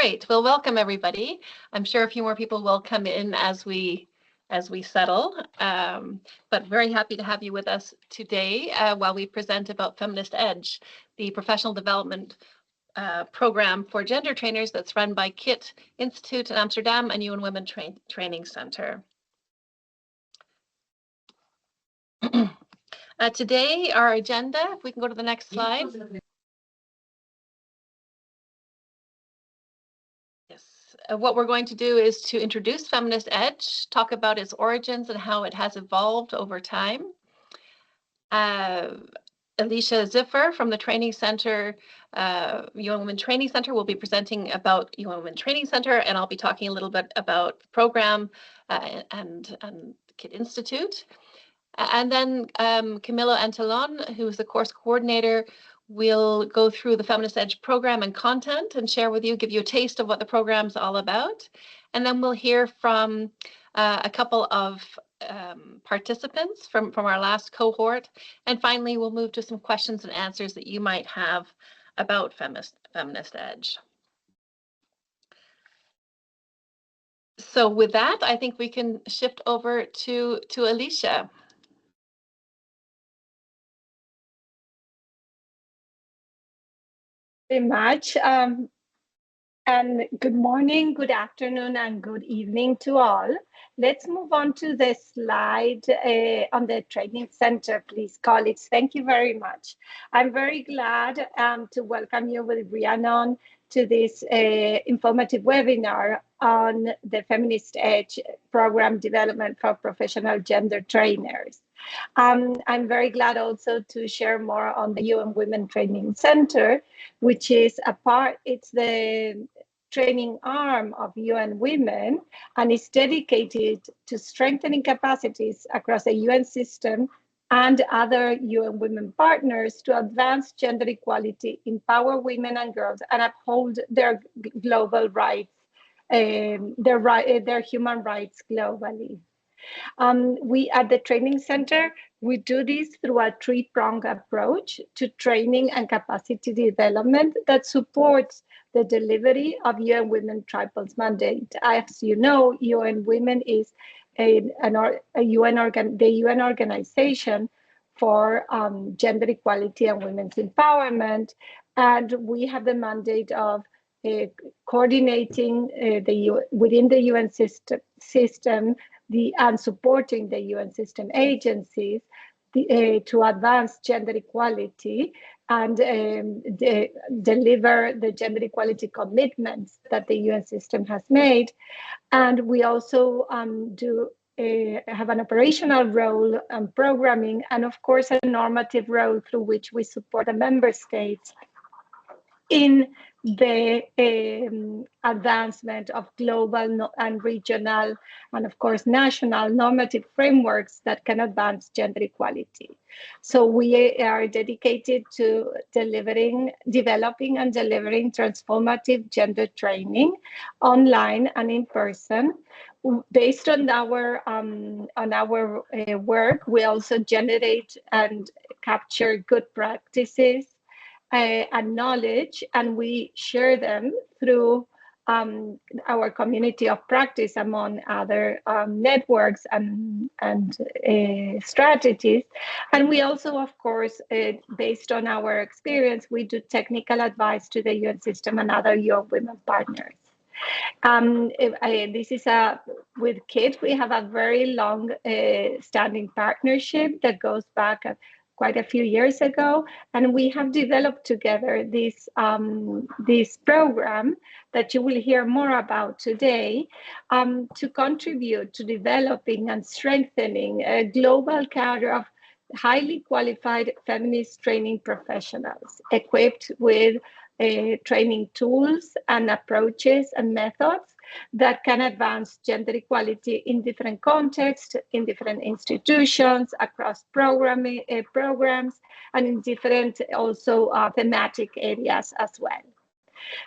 Great. Well, welcome everybody. I'm sure a few more people will come in as we settle, but very happy to have you with us today while we present about Feminist Edge, the professional development program for gender trainers that's run by KIT Institute in Amsterdam and UN Women Training Center. Today, our agenda, if we can go to the next slide. What we're going to do is to introduce Feminist Edge, talk about its origins and how it has evolved over time. Alicia Ziffer from the Training Center, UN Women Training Center, will be presenting about UN Women Training Center, and I'll be talking a little bit about the program and KIT Institute. And then Camilo Antolon, who is the course coordinator, will go through the Feminist Edge program and content and share with you, give you a taste of what the program's all about. And then we'll hear from a couple of participants from our last cohort. And finally, we'll move to some questions and answers that you might have about Feminist Edge. So with that, I think we can shift over to Alicia. Very much. And good morning, good afternoon, and good evening to all. Let's move on to the slide on the training center, please, colleagues. Thank you very much. I'm very glad to welcome you with Rhiannon to this informative webinar on the Feminist Edge program development for professional gender trainers. I'm very glad also to share more on the UN Women Training Center, which is it's the training arm of UN Women, and is dedicated to strengthening capacities across the UN system and other UN Women partners to advance gender equality, empower women and girls, and uphold their global rights, their human rights globally. We at the training center, we do this through a three-pronged approach to training and capacity development that supports the delivery of UN Women Triples mandate. As you know, UN Women is the UN organization for gender equality and women's empowerment, and we have the mandate of coordinating within the UN system and supporting the UN system agencies to advance gender equality and deliver the gender equality commitments that the UN system has made. And we also have an operational role and programming, and of course a normative role through which we support the member states in the advancement of global and regional and of course national normative frameworks that can advance gender equality. So we are dedicated to developing and delivering transformative gender training online and in person. Based on our work, we also generate and capture good practices and knowledge, and we share them through our community of practice among other networks and strategies. And we also, of course, based on our experience, we do technical advice to the UN system and other UN Women partners. This is with KIT, we have a very long standing partnership that goes back quite a few years ago, and we have developed together this program that you will hear more about today to contribute to developing and strengthening a global cadre of highly qualified feminist training professionals equipped with training tools and approaches and methods that can advance gender equality in different contexts, in different institutions, across programs, and in different also thematic areas as well.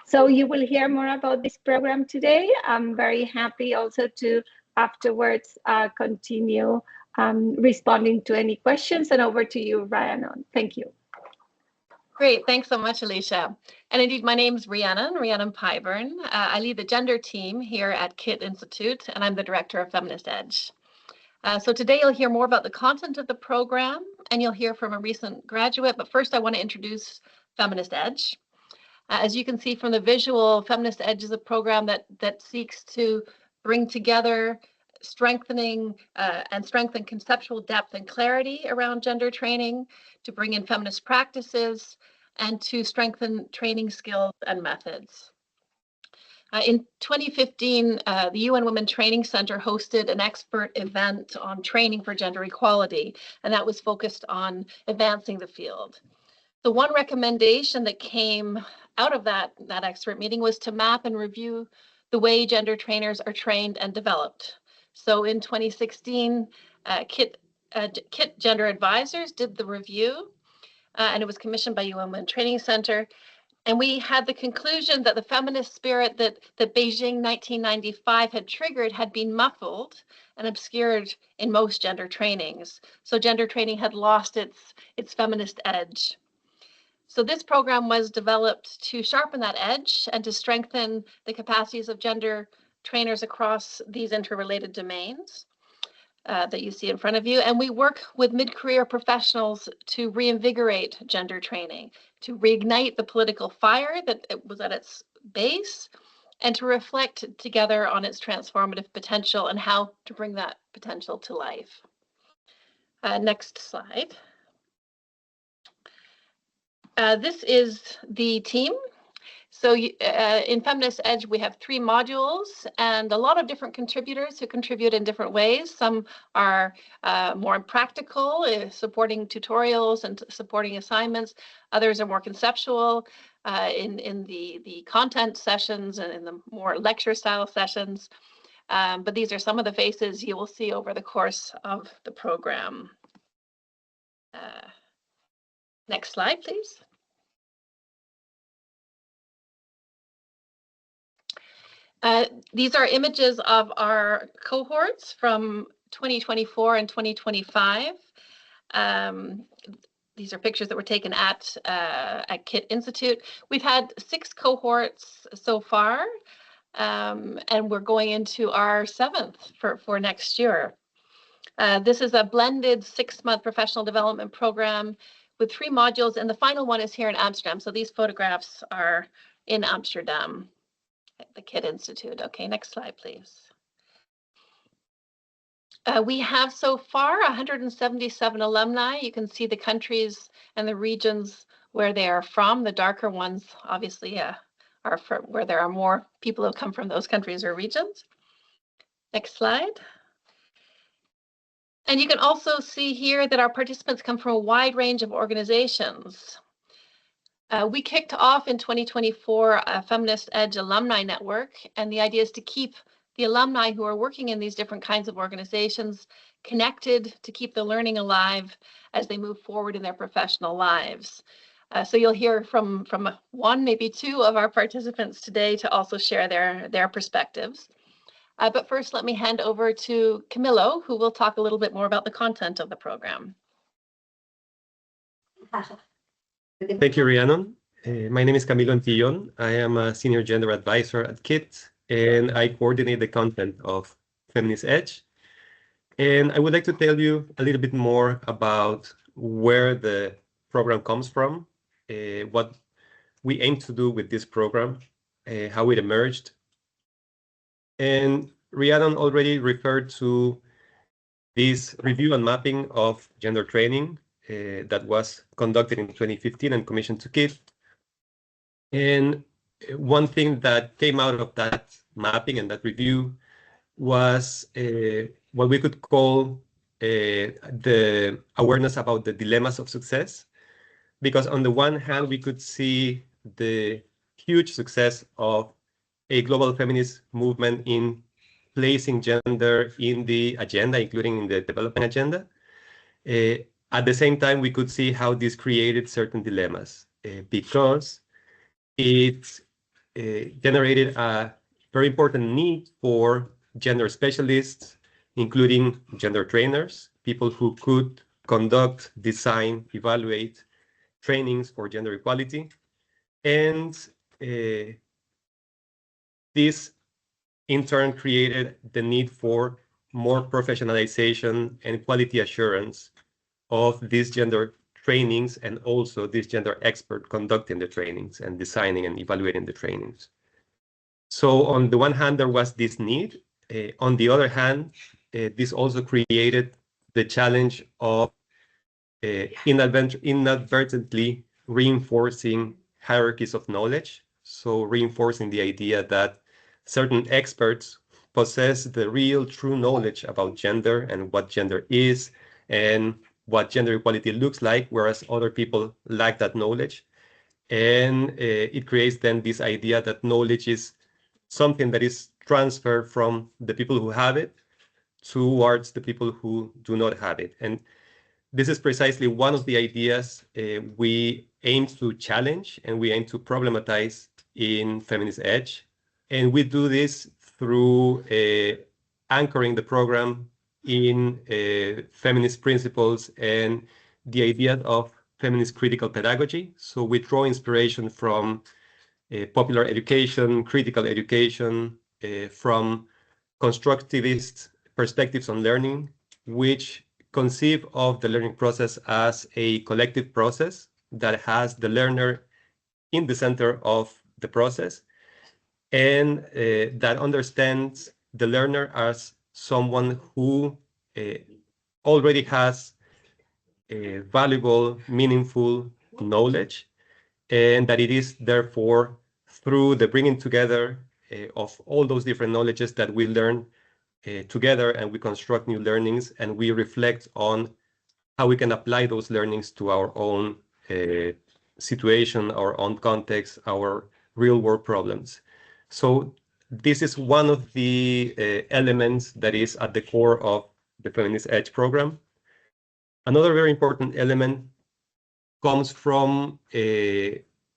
So you will hear more about this program today. I'm very happy also to afterwards continue responding to any questions, and over to you, Rhiannon. Thank you. Great, thanks so much, Alicia. And indeed, my name's Rhiannon Pyburn. I lead the gender team here at KIT Institute, and I'm the director of Feminist Edge. So today you'll hear more about the content of the program, and you'll hear from a recent graduate. But first, I want to introduce Feminist Edge. As you can see from the visual, Feminist Edge is a program that seeks to bring together strengthen conceptual depth and clarity around gender training, to bring in feminist practices, and to strengthen training skills and methods. In 2015, the UN Women Training Center hosted an expert event on training for gender equality, and that was focused on advancing the field. The one recommendation that came out of that expert meeting was to map and review the way gender trainers are trained and developed. So in 2016, KIT Gender Advisors did the review, and it was commissioned by UN Women Training Center. And we had the conclusion that the feminist spirit that Beijing 1995 had triggered had been muffled and obscured in most gender trainings. So gender training had lost its feminist edge. So this program was developed to sharpen that edge and to strengthen the capacities of gender trainers across these interrelated domains that you see in front of you. And we work with mid-career professionals to reinvigorate gender training, to reignite the political fire that was at its base, and to reflect together on its transformative potential and how to bring that potential to life. Next slide. This is the team. So in Feminist Edge, we have 3 modules and a lot of different contributors who contribute in different ways. Some are more practical, supporting tutorials and supporting assignments. Others are more conceptual in the content sessions and in the more lecture style sessions. But these are some of the faces you will see over the course of the program. Next slide, please. These are images of our cohorts from 2024 and 2025. These are pictures that were taken at KIT Institute. We've had 6 cohorts so far, and we're going into our 7th for next year. This is a blended 6-month professional development program with 3 modules, and the final one is here in Amsterdam. So these photographs are in Amsterdam at the KIT Institute. Okay, next slide, please. We have so far 177 alumni. You can see the countries and the regions where they are from. The darker ones, obviously, are from where there are more people who come from those countries or regions. Next slide. And you can also see here that our participants come from a wide range of organizations. We kicked off in 2024 a Feminist Edge alumni network, and the idea is to keep the alumni who are working in these different kinds of organizations connected, to keep the learning alive as they move forward in their professional lives. So you'll hear from 1, maybe 2 of our participants today to also share their perspectives. But first, let me hand over to Camilo, who will talk a little bit more about the content of the program. Thank you, Rhiannon. My name is Camilo Antillon. I am a senior gender advisor at KIT, and I coordinate the content of Feminist Edge. And I would like to tell you a little bit more about where the program comes from, what we aim to do with this program, how it emerged. And Rhiannon already referred to this review and mapping of gender training that was conducted in 2015 and commissioned to KIT. And one thing that came out of that mapping and that review was what we could call the awareness about the dilemmas of success. Because on the one hand, we could see the huge success of a global feminist movement in placing gender in the agenda, including in the development agenda. At the same time, we could see how this created certain dilemmas because it generated a very important need for gender specialists, including gender trainers, people who could conduct, design, evaluate trainings for gender equality. And this in turn created the need for more professionalization and quality assurance of these gender trainings, and also this gender expert conducting the trainings and designing and evaluating the trainings. So on the one hand, there was this need. On the other hand, this also created the challenge of inadvertently reinforcing hierarchies of knowledge. So reinforcing the idea that certain experts possess the real true knowledge about gender and what gender is and what gender equality looks like, whereas other people lack that knowledge. And it creates then this idea that knowledge is something that is transferred from the people who have it towards the people who do not have it. And this is precisely one of the ideas we aim to challenge and we aim to problematize in Feminist Edge. And we do this through anchoring the program in feminist principles and the idea of feminist critical pedagogy. So we draw inspiration from popular education, critical education, from constructivist perspectives on learning, which conceive of the learning process as a collective process that has the learner in the center of the process, and that understands the learner as someone who already has valuable, meaningful knowledge, and that it is therefore through the bringing together of all those different knowledges that we learn together, and we construct new learnings, and we reflect on how we can apply those learnings to our own situation, our own context, our real world problems. So this is one of the elements that is at the core of the Feminist Edge program. Another very important element comes from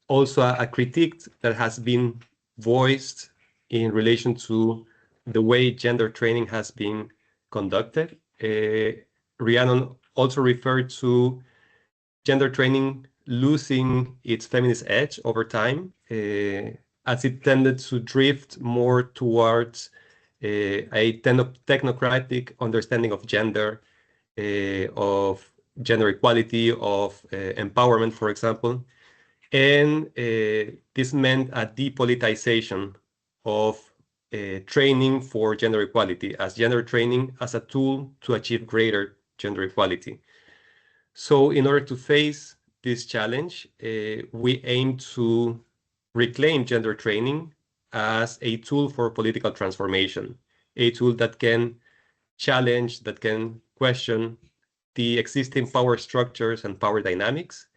also a critique that has been voiced in relation to the way gender training has been conducted. Rhiannon also referred to gender training losing its feminist edge over time, as it tended to drift more towards a technocratic understanding of gender, of gender equality, of empowerment, for example. And this meant a depoliticization of training for gender equality, as gender training as a tool to achieve greater gender equality. So in order to face this challenge, we aim to reclaim gender training as a tool for political transformation, a tool that can challenge, that can question the existing power structures and power dynamics.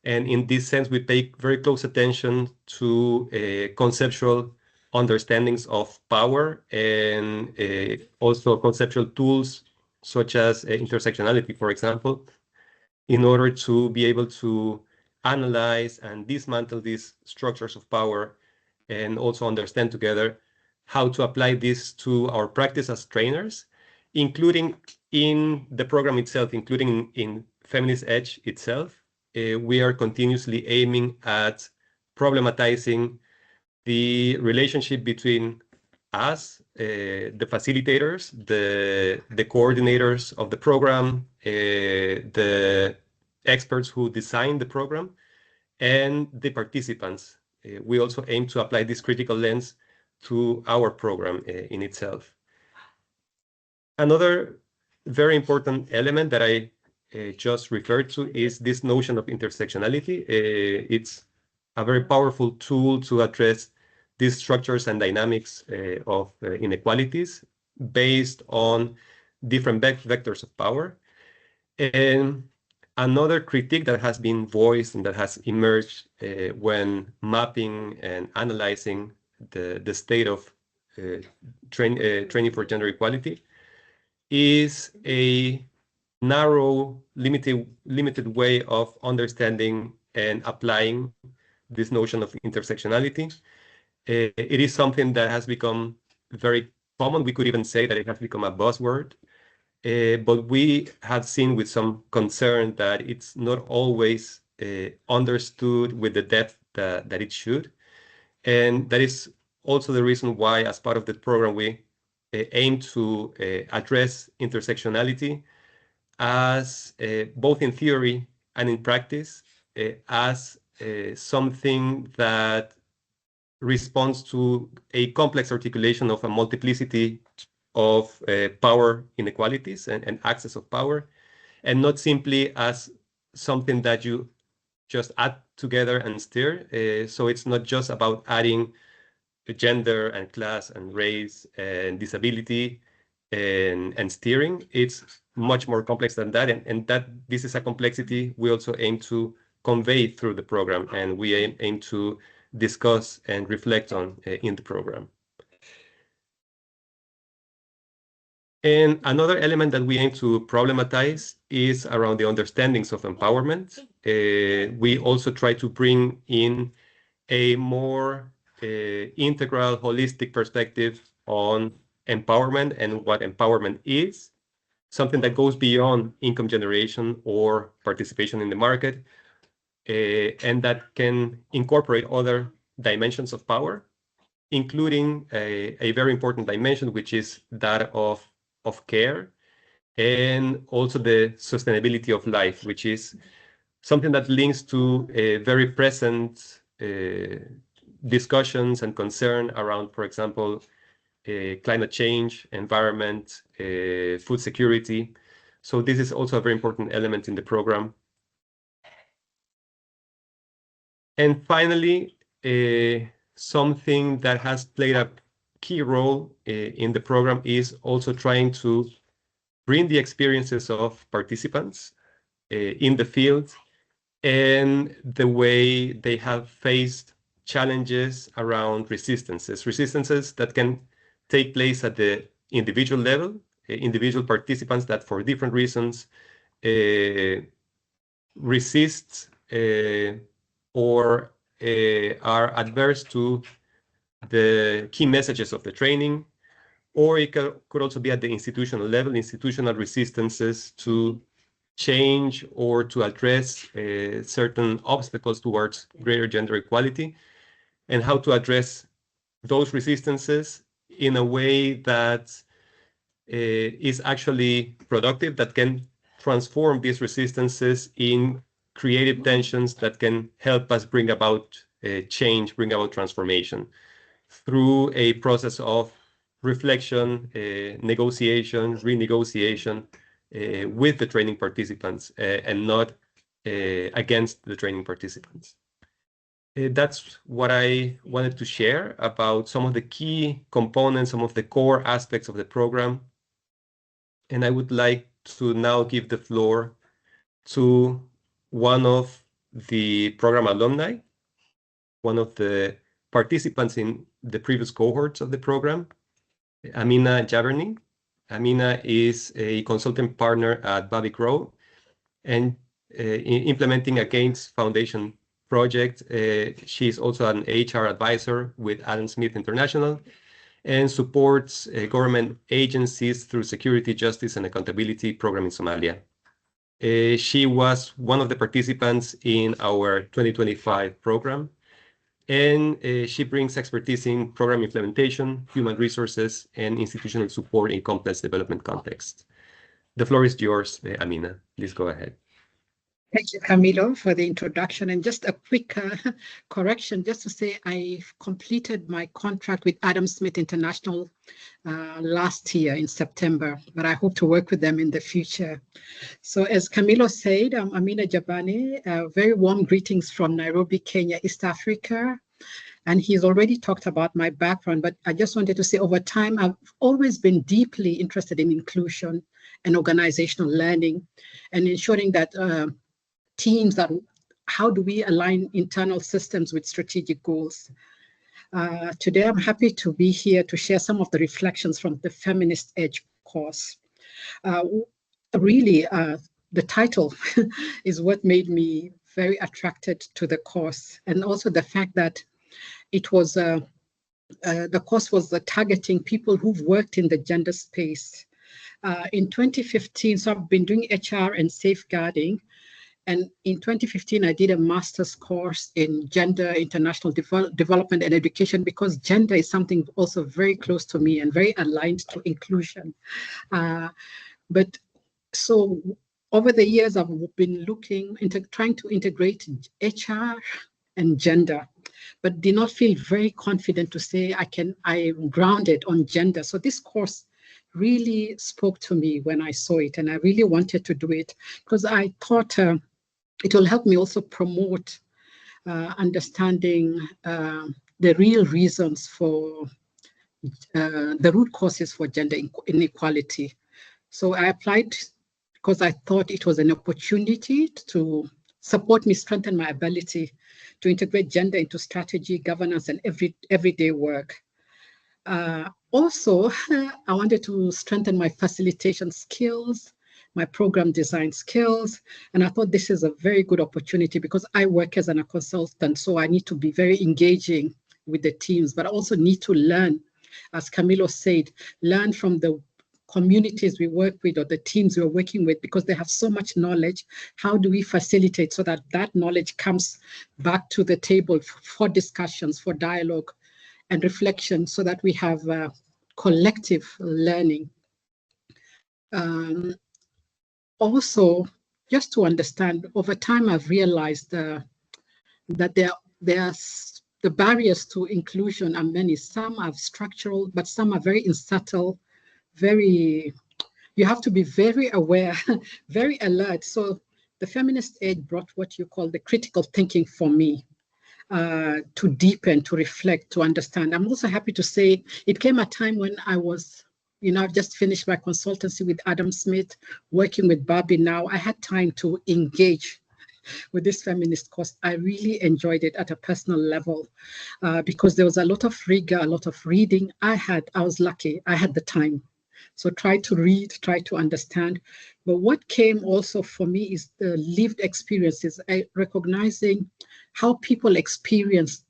And in this sense, we pay very close attention to conceptual understandings of power, and also conceptual tools such as intersectionality, for example, in order to be able to analyze and dismantle these structures of power, and also understand together how to apply this to our practice as trainers, including in the program itself, including in Feminist Edge itself. We are continuously aiming at problematizing the relationship between us, the facilitators, the coordinators of the program, the experts who design the program, and the participants. We also aim to apply this critical lens to our program in itself. Another very important element that I just referred to is this notion of intersectionality. It's a very powerful tool to address these structures and dynamics of inequalities based on different vectors of power. And another critique that has been voiced and that has emerged when mapping and analyzing the state of training for gender equality is a narrow, limited way of understanding and applying this notion of intersectionality. It is something that has become very common. We could even say that it has become a buzzword. But we have seen with some concern that it's not always understood with the depth that it should. And that is also the reason why, as part of the program, we aim to address intersectionality as both in theory and in practice as something that responds to a complex articulation of a multiplicity of power inequalities and access of power, and not simply as something that you just add together and steer. So it's not just about adding gender and class and race and disability and steering. It's much more complex than that, and that this is a complexity we also aim to convey through the program, and we aim to discuss and reflect on in the program. And another element that we aim to problematize is around the understandings of empowerment. We also try to bring in a more integral, holistic perspective on empowerment and what empowerment is, something that goes beyond income generation or participation in the market, and that can incorporate other dimensions of power, including a very important dimension, which is that of care, and also the sustainability of life, which is something that links to a very present discussions and concern around, for example, climate change, environment, food security. So this is also a very important element in the program. And finally, something that has played a key role in the program is also trying to bring the experiences of participants in the field and the way they have faced challenges around resistances that can take place at the individual level, individual participants that for different reasons resist or are adverse to the key messages of the training, or it could also be at the institutional level, institutional resistances to change or to address certain obstacles towards greater gender equality, and how to address those resistances in a way that is actually productive, that can transform these resistances in creative tensions that can help us bring about change, bring about transformation through a process of reflection, negotiation, renegotiation with the training participants and not against the training participants. That's what I wanted to share about some of the key components, some of the core aspects of the program. And I would like to now give the floor to one of the program alumni, one of the participants in the previous cohorts of the program, Amina Jaberni. Amina is a consultant partner at Bobby Crow and implementing a Gates Foundation project. She is also an HR advisor with Adam Smith International and supports government agencies through security, justice, and accountability program in Somalia. She was one of the participants in our 2025 program, and she brings expertise in program implementation, human resources, and institutional support in complex development contexts. The floor is yours, Amina. Please go ahead. Thank you, Camilo, for the introduction. And just a quick correction, just to say I completed my contract with Adam Smith International last year in September, but I hope to work with them in the future. So as Camilo said, I'm Amina Jabani. Very warm greetings from Nairobi, Kenya, East Africa. And he's already talked about my background, but I just wanted to say over time, I've always been deeply interested in inclusion and organizational learning and ensuring that teams that how do we align internal systems with strategic goals. Today, I'm happy to be here to share some of the reflections from the Feminist Edge course. Really, the title is what made me very attracted to the course, and also the fact that it was the course was targeting people who've worked in the gender space. In 2015, so I've been doing HR and safeguarding, And in 2015, I did a master's course in gender, international development and education, because gender is something also very close to me and very aligned to inclusion. But so over the years, I've been looking into trying to integrate HR and gender, but did not feel very confident to say I'm grounded on gender. So this course really spoke to me when I saw it, and I really wanted to do it because I thought it will help me also promote understanding the real reasons for the root causes for gender inequality. So I applied because I thought it was an opportunity to support me, strengthen my ability to integrate gender into strategy, governance, and everyday work. Also, I wanted to strengthen my facilitation skills, my program design skills, and I thought this is a very good opportunity because I work as a consultant, so I need to be very engaging with the teams, but I also need to learn, as Camilo said, learn from the communities we work with or the teams we're working with, because they have so much knowledge. How do we facilitate so that that knowledge comes back to the table for discussions, for dialogue and reflection, so that we have collective learning. Also, just to understand, over time, I've realized that the barriers to inclusion are many. Some are structural, but some are very subtle, you have to be very aware, very alert. So the Feminist Edge brought what you call the critical thinking for me, to deepen, to reflect, to understand. I'm also happy to say it came a time when I was, I've just finished my consultancy with Adam Smith, working with Barbie now. I had time to engage with this feminist course. I really enjoyed it at a personal level because there was a lot of rigor, a lot of reading. I was lucky, I had the time. So try to read, try to understand. But what came also for me is the lived experiences, recognizing how people experience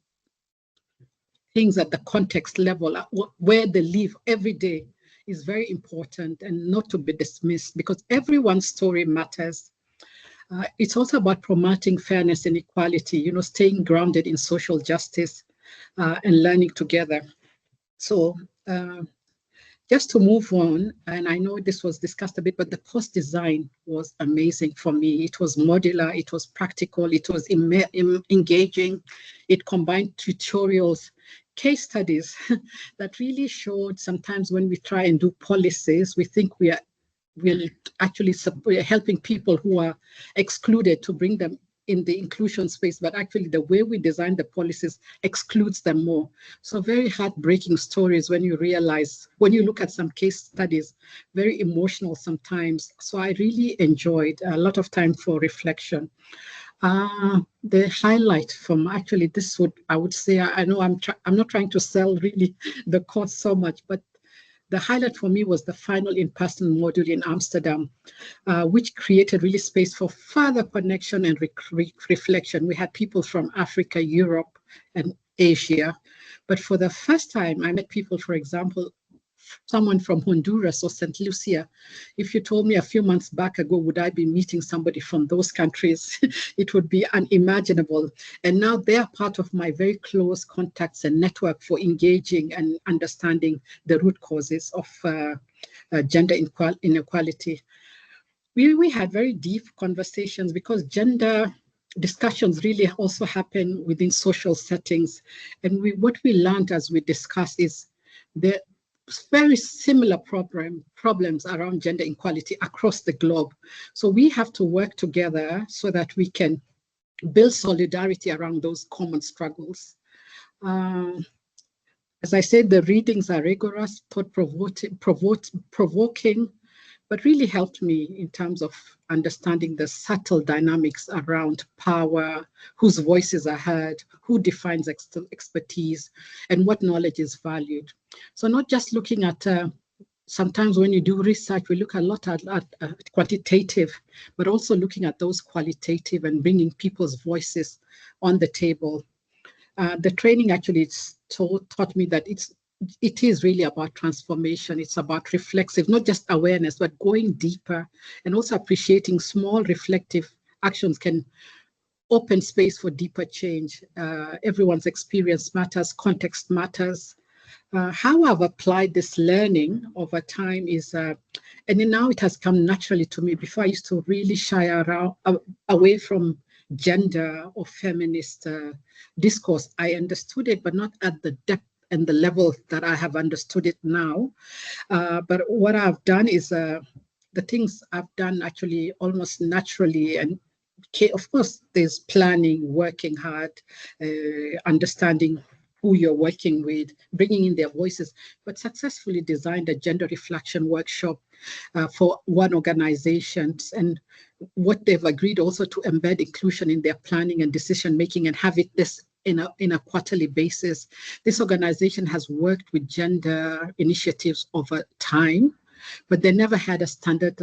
things at the context level, where they live every day is very important and not to be dismissed, because everyone's story matters. It's also about promoting fairness and equality, staying grounded in social justice and learning together. So just to move on, and I know this was discussed a bit, but the course design was amazing for me. It was modular, it was practical, it was engaging. It combined tutorials, case studies that really showed sometimes when we try and do policies, we think we're actually helping people who are excluded to bring them in the inclusion space, but actually the way we design the policies excludes them more. So very heartbreaking stories when you realize, when you look at some case studies, very emotional sometimes. So I really enjoyed a lot of time for reflection. The highlight from actually this I would say, I know I'm not trying to sell really the course so much, but the highlight for me was the final in-person module in Amsterdam, which created really space for further connection and reflection. We had people from Africa, Europe, and Asia. But for the first time, I met people, for example, someone from Honduras or St. Lucia. If you told me a few months back ago, would I be meeting somebody from those countries? It would be unimaginable. And now they are part of my very close contacts and network for engaging and understanding the root causes of gender inequality. We had very deep conversations because gender discussions really also happen within social settings. And what we learned as we discussed is the very similar problems around gender equality across the globe. So we have to work together so that we can build solidarity around those common struggles. As I said, the readings are rigorous, thought-provoking, but really helped me in terms of understanding the subtle dynamics around power, whose voices are heard, who defines expertise, and what knowledge is valued. So not just looking at, sometimes when you do research, we look a lot at quantitative, but also looking at those qualitative and bringing people's voices on the table. The training actually taught me that it is really about transformation. It's about reflexive, not just awareness, but going deeper and also appreciating small reflective actions can open space for deeper change. Everyone's experience matters, context matters. How I've applied this learning over time is, and then now it has come naturally to me. Before I used to really shy away from gender or feminist discourse. I understood it, but not at the depth and the level that I have understood it now. But what I've done is the things I've done actually almost naturally, and of course there's planning, working hard, understanding who you're working with, bringing in their voices, but successfully designed a gender reflection workshop for one organization. And what they've agreed also to embed inclusion in their planning and decision making and have it this in a quarterly basis. This organization has worked with gender initiatives over time, but they never had a standard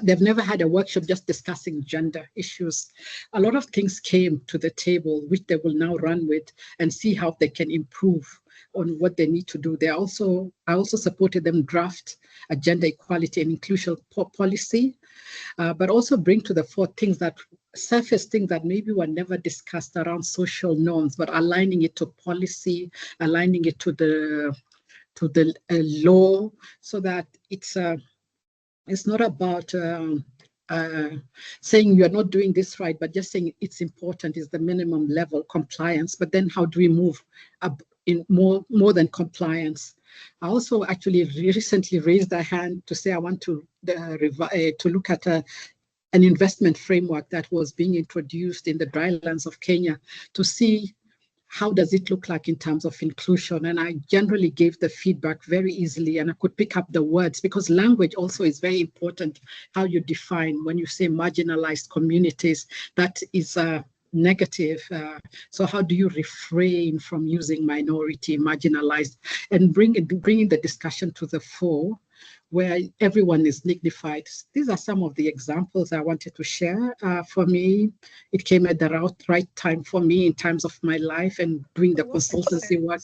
they've never had a workshop just discussing gender issues. A lot of things came to the table, which they will now run with and see how they can improve on what they need to do. I also supported them draft a gender equality and inclusion policy, but also bring to the fore things that surface things that maybe were never discussed around social norms, but aligning it to policy, aligning it to the law, so that it's not about saying you're not doing this right, but just saying it's important, is the minimum level compliance. But then how do we move up in more than compliance? I also actually recently raised a hand to say I want to look at an investment framework that was being introduced in the drylands of Kenya to see how does it look like in terms of inclusion. And I generally gave the feedback very easily, and I could pick up the words, because language also is very important. How you define, when you say marginalized communities, that is negative. So how do you refrain from using minority, marginalized, and bringing the discussion to the fore, where everyone is dignified? These are some of the examples I wanted to share. For me, it came at the right time for me in terms of my life and doing the consultancy work.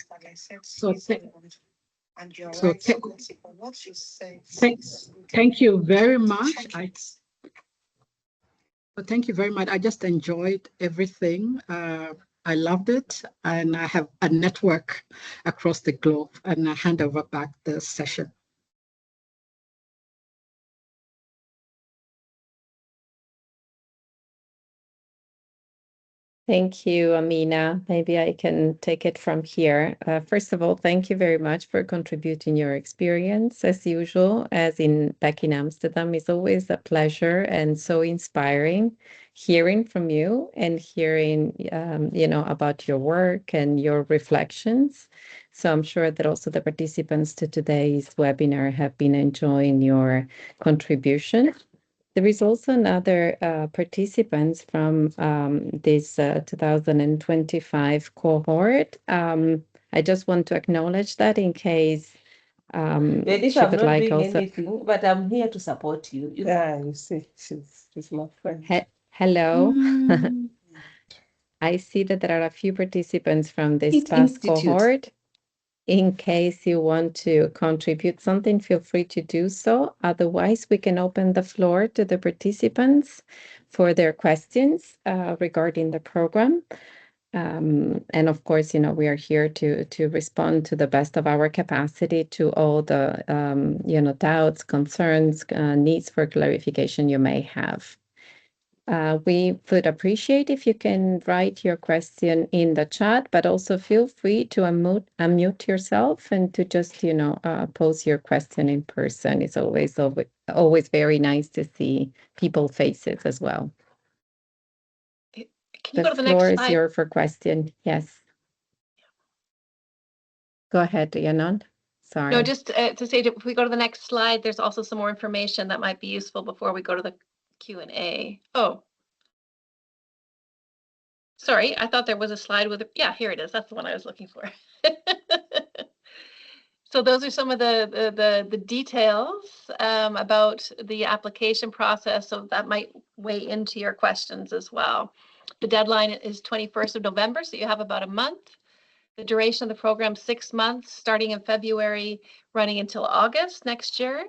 Thank you very much. Thank you very much. I just enjoyed everything. I loved it, and I have a network across the globe, and I hand over back the session. Thank you, Amina. Maybe I can take it from here. First of all, thank you very much for contributing your experience. As usual, back in Amsterdam, it's always a pleasure and so inspiring hearing from you and hearing, about your work and your reflections. So I'm sure that also the participants to today's webinar have been enjoying your contribution. There is also another participants from this 2025 cohort. I just want to acknowledge that in case Ladies, I'm not doing anything, but I'm here to support you. Yeah, you see, she's my friend. Hello. I see that there are a few participants from this past cohort. In case you want to contribute something, feel free to do so. Otherwise, we can open the floor to the participants for their questions regarding the program. And of course, we are here to respond to the best of our capacity to all the, doubts, concerns, needs for clarification you may have. We would appreciate if you can write your question in the chat, but also feel free to unmute yourself and to just, pose your question in person. It's always very nice to see people's faces as well. Can you go to the next slide? The floor is yours for question. Yes. Go ahead, Yanon. Sorry. No, just to say, if we go to the next slide, there's also some more information that might be useful before we go to the Q&A. Oh, sorry, I thought there was a slide with yeah, here it is. That's the one I was looking for. So those are some of the details about the application process, so that might weigh into your questions as well. The deadline is 21st of November, so you have about a month. The duration of the program, 6 months, starting in February, running until August next year.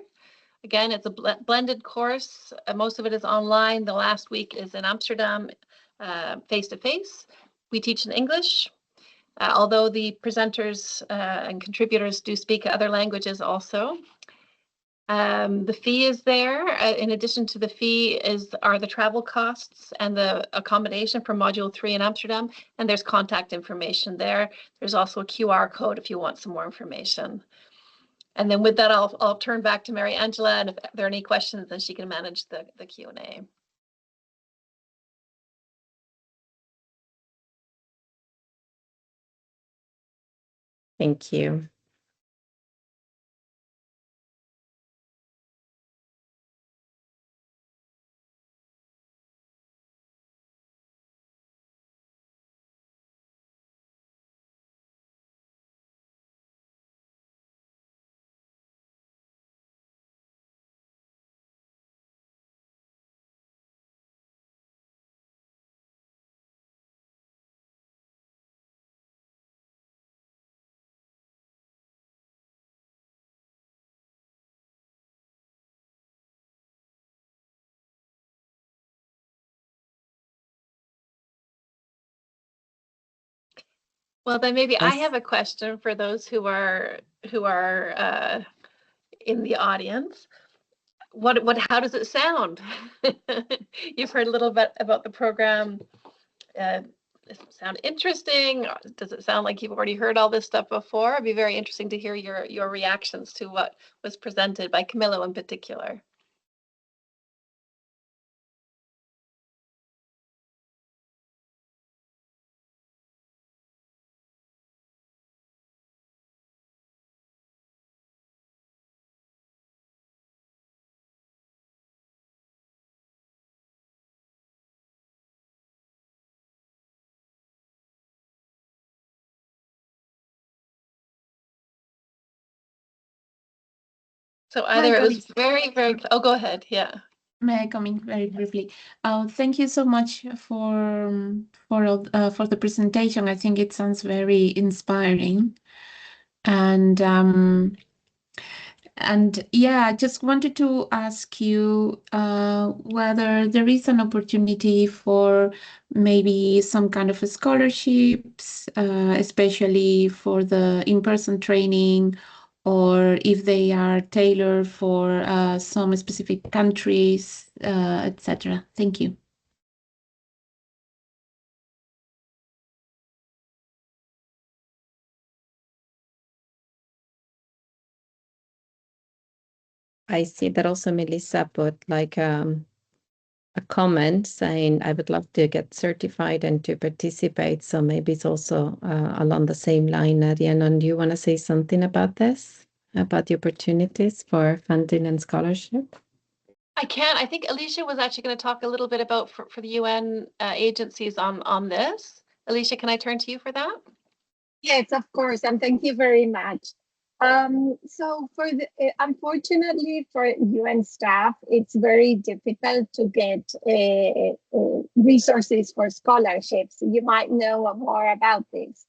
Again, it's a blended course. Most of it is online. The last week is in Amsterdam, face-to-face. We teach in English, although the presenters and contributors do speak other languages also. The fee is there. In addition to the fee are the travel costs and the accommodation for Module 3 in Amsterdam, and there's contact information there. There's also a QR code if you want some more information. And then with that, I'll turn back to Mary Angela, and if there are any questions, then she can manage the Q&A. Thank you. Well, then maybe I Yes. have a question for those who are in the audience. How does it sound? You've heard a little bit about the program. Does it sound interesting? Does it sound like you've already heard all this stuff before? It'd be very interesting to hear your reactions to what was presented by Camillo in particular. So either it was very, very, oh, go ahead, yeah. May I come in very briefly? Thank you so much for the presentation. I think it sounds very inspiring, and yeah, I just wanted to ask you whether there is an opportunity for maybe some kind of scholarships, especially for the in-person training, or if they are tailored for some specific countries, etc. Thank you. I see that also Melissa put like a comment saying, I would love to get certified and to participate. So maybe it's also along the same line. Rhiannon, do you want to say something about this, about the opportunities for funding and scholarship? I can. I think Alicia was actually going to talk a little bit about for the UN agencies on this. Alicia, can I turn to you for that? Yes, of course, and thank you very much. So for unfortunately for UN staff, it's very difficult to get resources for scholarships. You might know more about this.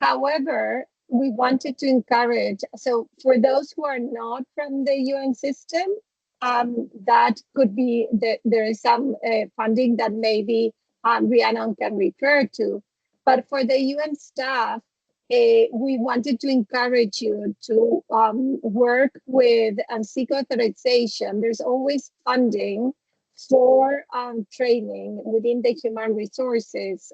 However, we wanted to encourage, so for those who are not from the UN system, that could be, there is some funding that maybe Rhiannon can refer to. But for the UN staff, we wanted to encourage you to work with and seek authorization. There's always funding for training within the human resources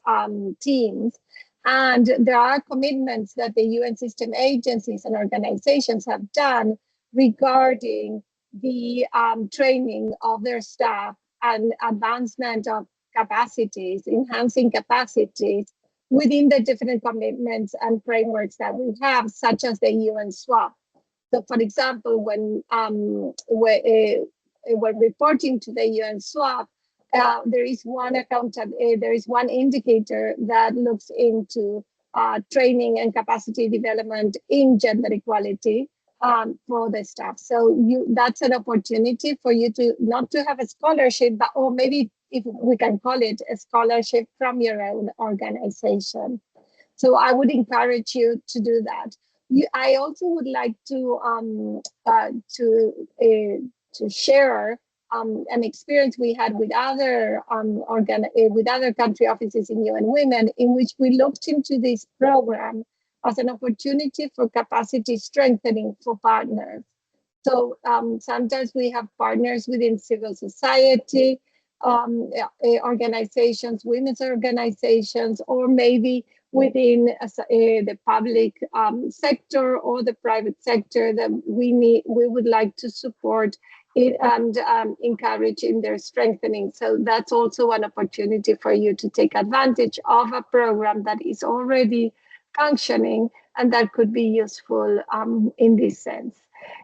teams. And there are commitments that the UN system agencies and organizations have done regarding the training of their staff and advancement of capacities, enhancing capacities within the different commitments and frameworks that we have, such as the UN SWAP. So, for example, when reporting to the UN SWAP, there is one indicator that looks into training and capacity development in gender equality for the staff. So that's an opportunity for you to not to have a scholarship, but or maybe if we can call it a scholarship from your own organization. So I would encourage you to do that. I also would like to to share an experience we had with other country offices in UN Women, in which we looked into this program as an opportunity for capacity strengthening for partners. So sometimes we have partners within civil society, organizations, women's organizations, or maybe within the public sector or the private sector that we would like to support it and encourage in their strengthening. So that's also an opportunity for you to take advantage of a program that is already functioning and that could be useful in this sense.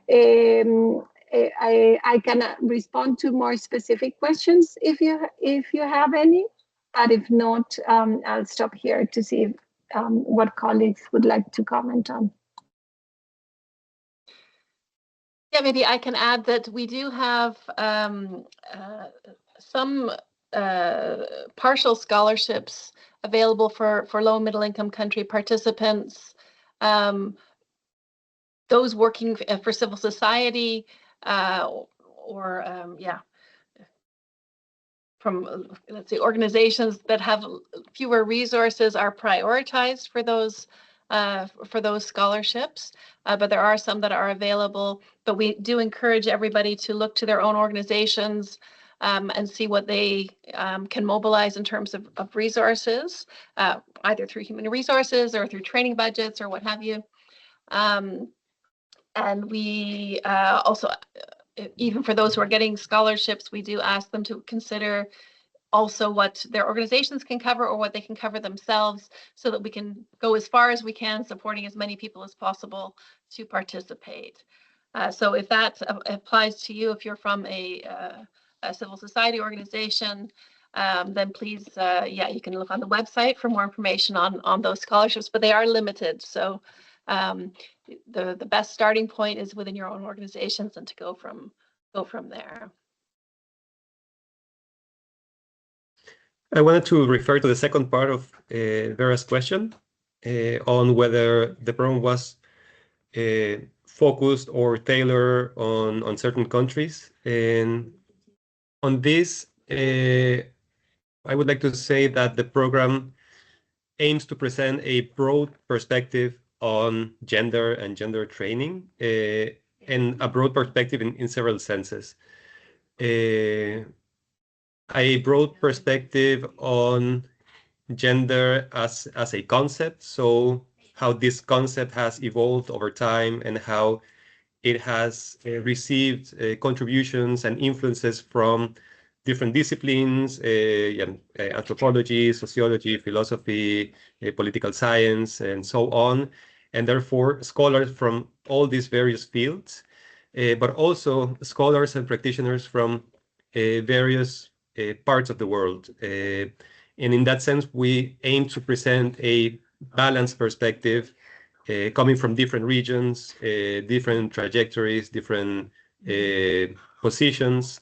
I can respond to more specific questions if you have any, but if not, I'll stop here to see if, what colleagues would like to comment on. Yeah, maybe I can add that we do have some partial scholarships available for low and middle income country participants. Those working for civil society from, let's say, organizations that have fewer resources are prioritized for those scholarships, but there are some that are available. But we do encourage everybody to look to their own organizations and see what they can mobilize in terms of resources, either through human resources or through training budgets or what have you. And we also, even for those who are getting scholarships, we do ask them to consider also what their organizations can cover or what they can cover themselves, so that we can go as far as we can, supporting as many people as possible to participate. So if that applies to you, if you're from a civil society organization, then please, you can look on the website for more information on those scholarships, but they are limited. So the best starting point is within your own organizations and to go from there. I wanted to refer to the second part of Vera's question on whether the program was focused or tailored on certain countries. And on this, I would like to say that the program aims to present a broad perspective on gender and gender training, and a broad perspective in several senses. A broad perspective on gender as a concept, so how this concept has evolved over time and how it has received contributions and influences from different disciplines, anthropology, sociology, philosophy, political science, and so on. And therefore, scholars from all these various fields, but also scholars and practitioners from various parts of the world. And in that sense, we aim to present a balanced perspective coming from different regions, different trajectories, different positions.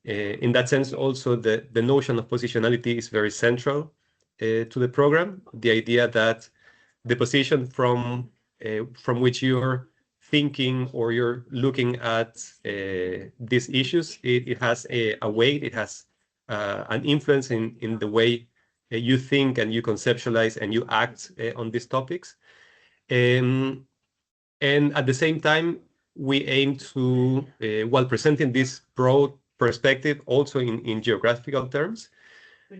In that sense, also, the notion of positionality is very central to the program. The idea that the position from which you're thinking or you're looking at these issues, it has a weight, it has an influence in the way you think and you conceptualize and you act on these topics. And at the same time, we aim to, while presenting this broad perspective also in geographical terms,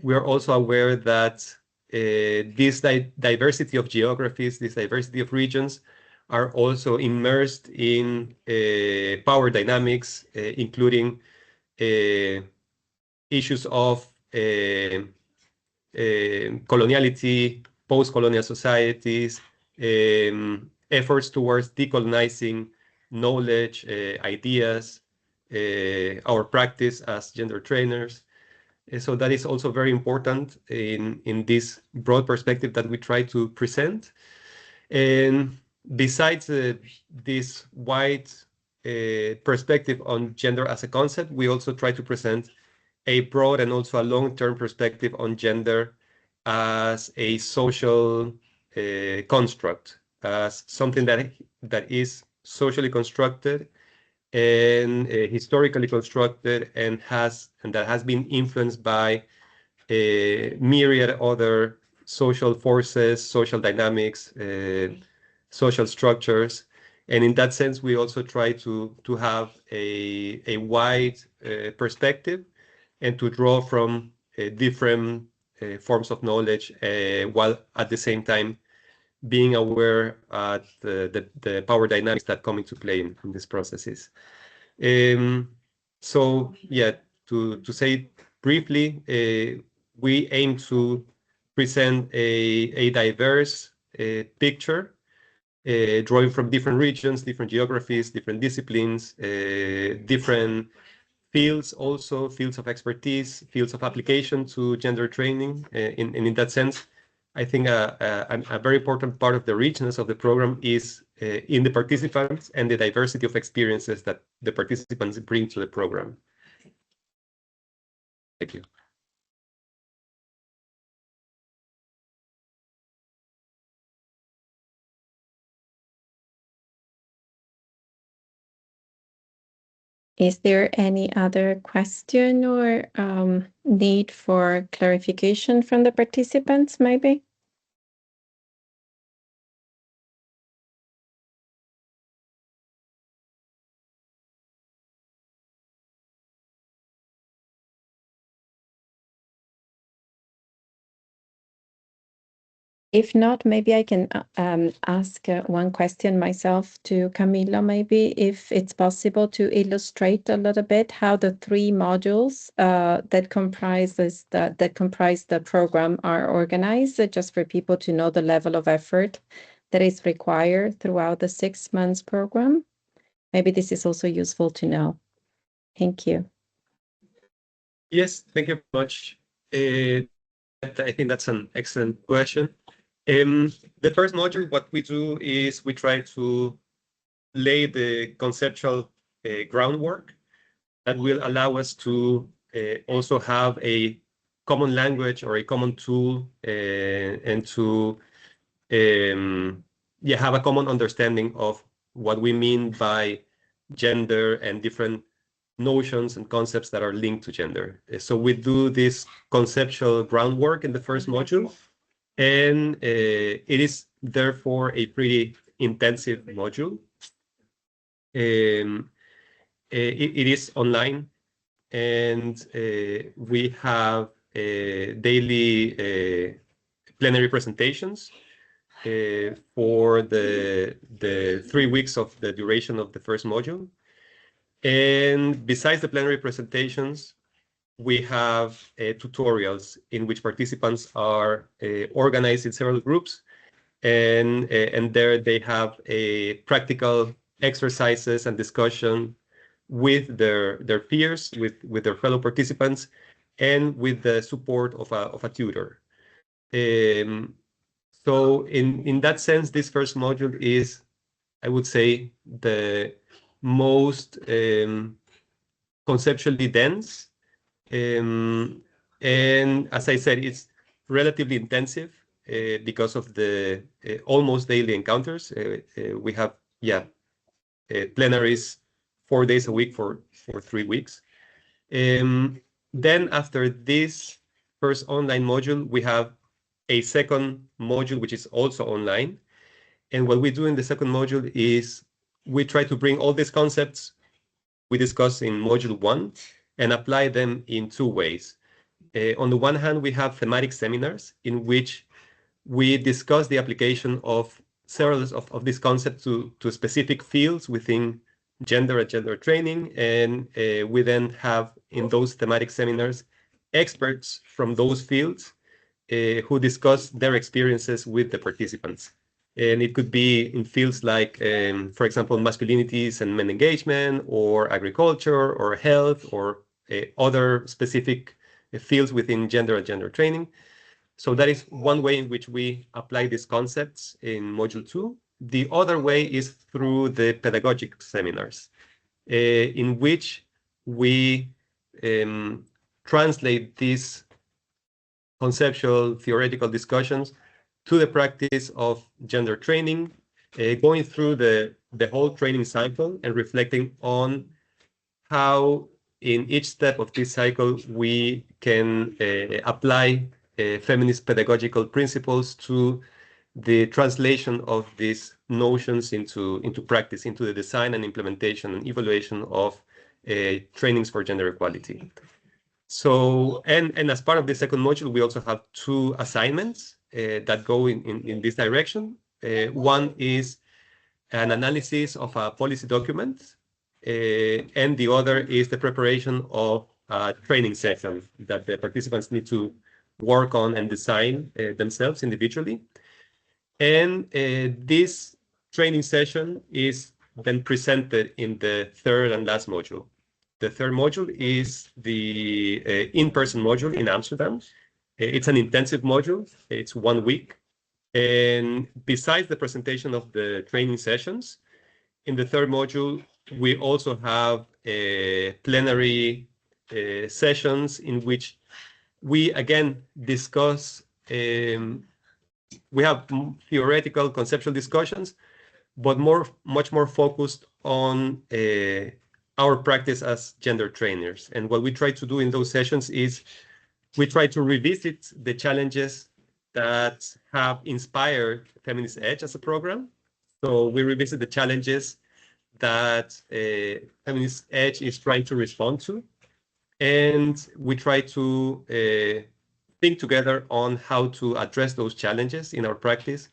we are also aware that this diversity of geographies, this diversity of regions, are also immersed in power dynamics, including issues of coloniality, post-colonial societies, efforts towards decolonizing knowledge, ideas, our practice as gender trainers. So that is also very important in this broad perspective that we try to present. And besides this wide perspective on gender as a concept, we also try to present a broad and also a long-term perspective on gender as a social construct, as something that is socially constructed and historically constructed, and that has been influenced by a myriad other social forces, social dynamics, social structures. And in that sense, we also try to have a wide perspective and to draw from different forms of knowledge, while at the same time being aware at the power dynamics that come into play in these processes. So yeah, to say briefly, we aim to present a diverse picture, drawing from different regions, different geographies, different disciplines, different fields, also fields of expertise, fields of application to gender training. In that sense, I think a very important part of the richness of the program is in the participants and the diversity of experiences that the participants bring to the program. Thank you. Is there any other question or need for clarification from the participants, maybe? If not, maybe I can ask one question myself to Camilo, maybe if it's possible to illustrate a little bit how the three modules that comprise the program are organized, just for people to know the level of effort that is required throughout the 6 months program. Maybe this is also useful to know. Thank you. Yes, thank you very much. I think that's an excellent question. The first module, what we do is we try to lay the conceptual groundwork that will allow us to also have a common language or a common tool, and to have a common understanding of what we mean by gender and different notions and concepts that are linked to gender. So we do this conceptual groundwork in the first module, and it is therefore a pretty intensive module. It is online, and we have daily plenary presentations for the 3 weeks of the duration of the first module. And besides the plenary presentations, we have tutorials in which participants are organized in several groups, and there they have practical exercises and discussion with their peers, with their fellow participants, and with the support of a tutor. So in that sense, this first module is, I would say, the most conceptually dense. And as I said, it's relatively intensive because of the almost daily encounters. We have, plenaries 4 days a week for 3 weeks. Then after this first online module, we have a second module, which is also online. And what we do in the second module is we try to bring all these concepts we discussed in module 1 and apply them in 2 ways. On the one hand, we have thematic seminars in which we discuss the application of several of these concepts to specific fields within gender and gender training. And we then have in those thematic seminars experts from those fields who discuss their experiences with the participants. And it could be in fields like, for example, masculinities and men engagement, or agriculture, or health, or other specific fields within gender and gender training. So that is one way in which we apply these concepts in module 2. The other way is through the pedagogic seminars, in which we translate these conceptual theoretical discussions to the practice of gender training, going through the the whole training cycle and reflecting on how in each step of this cycle we can apply feminist pedagogical principles to the translation of these notions into practice, into the design and implementation and evaluation of trainings for gender equality. So, and as part of the second module, we also have 2 assignments that go in this direction. One is an analysis of a policy document, and the other is the preparation of a training session that the participants need to work on and design themselves individually. And this training session is then presented in the third and last module. The third module is the in-person module in Amsterdam. It's an intensive module. It's 1 week. And besides the presentation of the training sessions, in the third module, we also have plenary sessions in which we again discuss, we have theoretical conceptual discussions, but much more focused on our practice as gender trainers. And what we try to do in those sessions is we try to revisit the challenges that have inspired Feminist Edge as a program. So we revisit the challenges that Feminist Edge is trying to respond to. And we try to think together on how to address those challenges in our practice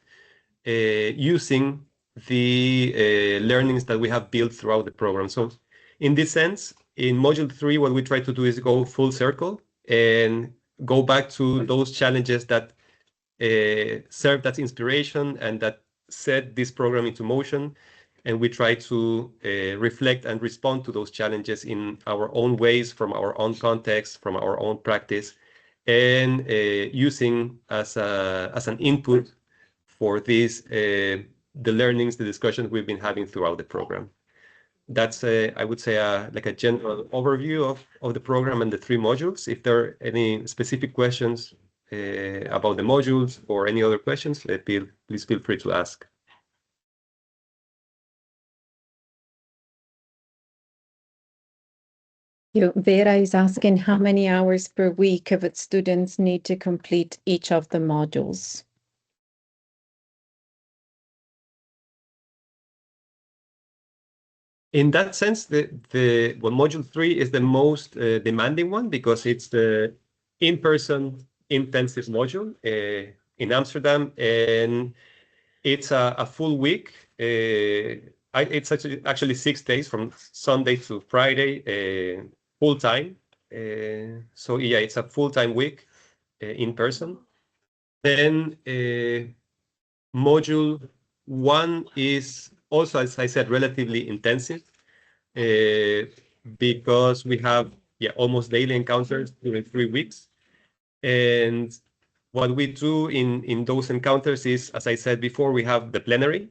using the learnings that we have built throughout the program. So in this sense, in module 3, what we try to do is go full circle and go back to those challenges that served as inspiration and that set this program into motion. And we try to reflect and respond to those challenges in our own ways, from our own context, from our own practice, and using as an input for this, the learnings, the discussions we've been having throughout the program. That's, I would say, like a general overview of the program and the 3 modules. If there are any specific questions about the modules or any other questions, please feel free to ask. Vera is asking how many hours per week of its students need to complete each of the modules. In that sense, module 3 is the most demanding one because it's the in-person intensive module in Amsterdam, and it's a full week. It's actually 6 days from Sunday to Friday, full time. So yeah, it's a full-time week in person. Then module 1 is also, as I said, relatively intensive because we have almost daily encounters during 3 weeks. And what we do in those encounters is, as I said before, we have the plenary,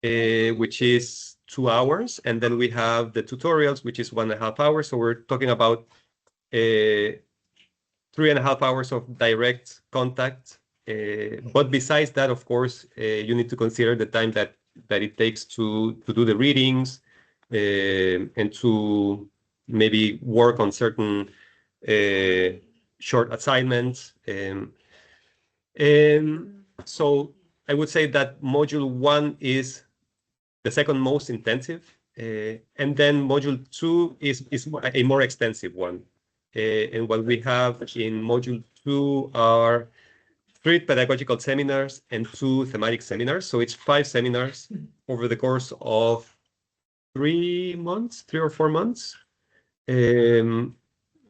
which is 2 hours, and then we have the tutorials, which is 1.5 hours. So we're talking about 3.5 hours of direct contact. But besides that, of course, you need to consider the time that it takes to do the readings and to maybe work on certain short assignments. And so I would say that module 1 is the second most intensive. And then module 2 is a more extensive one. And what we have in module 2 are 3 pedagogical seminars and 2 thematic seminars. So it's 5 seminars over the course of 3 or 4 months.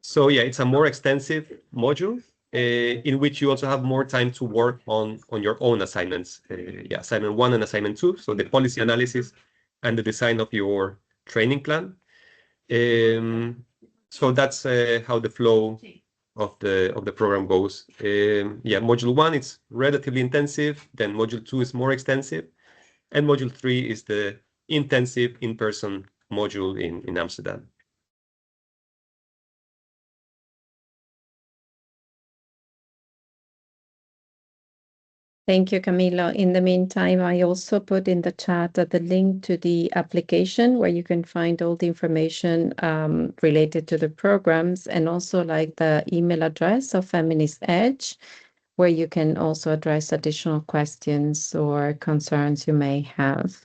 So yeah, it's a more extensive module in which you also have more time to work on your own assignments. Assignment 1 and assignment 2. So the policy analysis and the design of your training plan. So that's how the flow of the program goes. Module 1 is relatively intensive, then module 2 is more extensive, and module 3 is the intensive in-person module in Amsterdam. Thank you, Camilo. In the meantime, I also put in the chat the link to the application where you can find all the information related to the programs, and also like the email address of Feminist Edge, where you can also address additional questions or concerns you may have.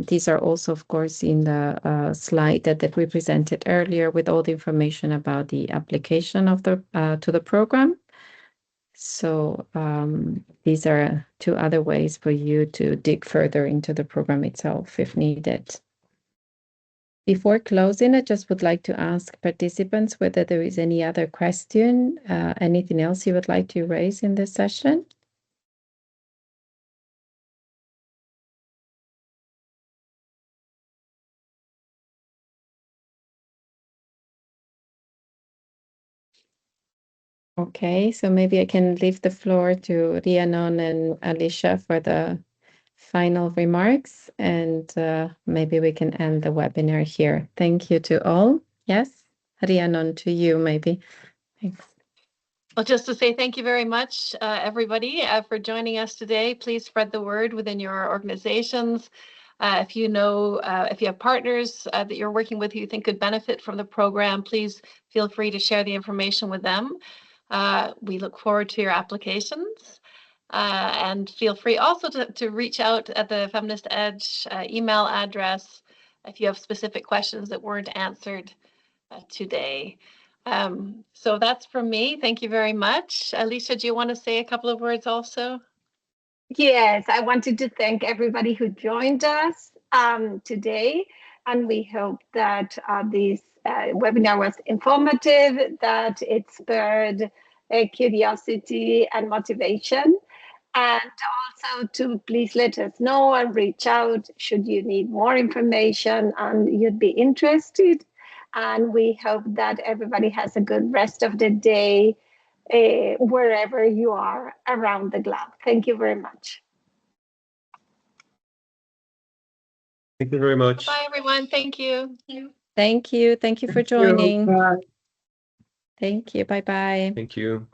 These are also, of course, in the slide that we presented earlier with all the information about the application of the to the program. So these are two other ways for you to dig further into the program itself if needed. Before closing, I just would like to ask participants whether there is any other question, anything else you would like to raise in this session. Okay, so maybe I can leave the floor to Rhiannon and Alicia for the final remarks, and maybe we can end the webinar here. Thank you to all. Yes, Rhiannon, to you maybe. Thanks. Well, just to say thank you very much, everybody, for joining us today. Please spread the word within your organizations. If you know, if you have partners that you're working with who you think could benefit from the program, please feel free to share the information with them. We look forward to your applications. And feel free also to reach out at the Feminist Edge email address if you have specific questions that weren't answered today. So that's from me. Thank you very much. Alicia, do you want to say a couple of words also? Yes, I wanted to thank everybody who joined us today, and we hope that this webinar was informative, that it spurred curiosity and motivation, and also to please let us know and reach out should you need more information and you'd be interested. And we hope that everybody has a good rest of the day wherever you are around the globe. Thank you very much. Thank you very much. Bye, everyone. Thank you. Thank you. Thank you for joining. Thank you. Bye-bye. Thank you.